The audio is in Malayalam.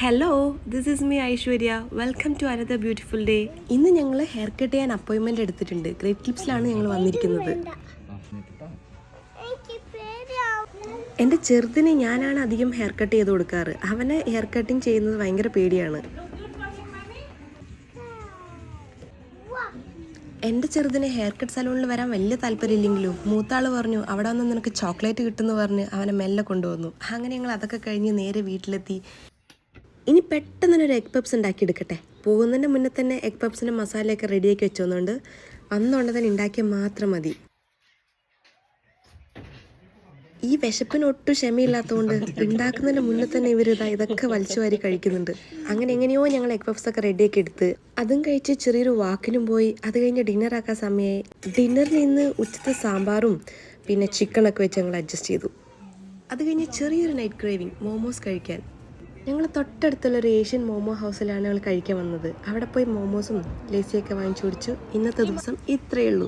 Hello, this is me Aishwarya. Welcome to another beautiful day. ഇന്ന് ഞങ്ങൾ ഹെയർ കട്ട് ചെയ്യാൻ അപ്പോയിൻമെൻറ്റ് എടുത്തിട്ടുണ്ട്. ഗ്രേറ്റ് ക്ലിപ്സിലാണ് ഞങ്ങൾ വന്നിരിക്കുന്നത്. എൻ്റെ ചെറുതിന് ഞാനാണ് അധികം ഹെയർ കട്ട് ചെയ്ത് കൊടുക്കാറ്. അവന് ഹെയർ കട്ടിങ് ചെയ്യുന്നത് ഭയങ്കര പേടിയാണ്. എൻ്റെ ചെറുതിന് ഹെയർ കട്ട് സലൂണിൽ വരാൻ വലിയ താല്പര്യമില്ലെങ്കിലും മൂത്താൾ പറഞ്ഞു അവിടെ നിന്ന് നിനക്ക് ചോക്ലേറ്റ് കിട്ടുമെന്ന് പറഞ്ഞ് അവനെ മെല്ലെ കൊണ്ടുവന്നു. അങ്ങനെ ഞങ്ങൾ അതൊക്കെ കഴിഞ്ഞ് നേരെ വീട്ടിലെത്തി. ഇനി പെട്ടെന്ന് തന്നെ ഒരു എഗ് പപ്സ് ഉണ്ടാക്കിയെടുക്കട്ടെ. പോകുന്നതിൻ്റെ മുന്നേ തന്നെ എഗ് പപ്സിൻ്റെ മസാലയൊക്കെ റെഡിയാക്കി വെച്ചോന്നുകൊണ്ട് അന്നുകൊണ്ട് തന്നെ ഉണ്ടാക്കിയാൽ മാത്രം മതി. ഈ വിശപ്പിന് ഒട്ടും ക്ഷമയില്ലാത്തതുകൊണ്ട് ഉണ്ടാക്കുന്നതിന് മുന്നേ തന്നെ ഇതൊക്കെ വലിച്ചു വാരി കഴിക്കുന്നുണ്ട്. അങ്ങനെ എങ്ങനെയോ ഞങ്ങൾ എഗ് പപ്സൊക്കെ റെഡിയാക്കി എടുത്ത് അതും കഴിച്ച് ചെറിയൊരു വാക്കിനും പോയി. അത് കഴിഞ്ഞ് ഡിന്നറാക്കാൻ സമയമായി. ഡിന്നറിൽ നിന്ന് ഉച്ചത്തെ സാമ്പാറും പിന്നെ ചിക്കനൊക്കെ വെച്ച് ഞങ്ങൾ അഡ്ജസ്റ്റ് ചെയ്തു. അത് കഴിഞ്ഞ് ചെറിയൊരു നൈറ്റ് ക്രേവിങ് മോമോസ് കഴിക്കാൻ ഞങ്ങൾ തൊട്ടടുത്തുള്ളൊരു ഏഷ്യൻ മോമോ ഹൗസിലാണ് ഞങ്ങൾ കഴിക്കാൻ വന്നത്. അവിടെ പോയി മോമോസും ലേസിയൊക്കെ വാങ്ങിച്ചു കുടിച്ചു. ഇന്നത്തെ ദിവസം ഇത്രയേ ഉള്ളൂ.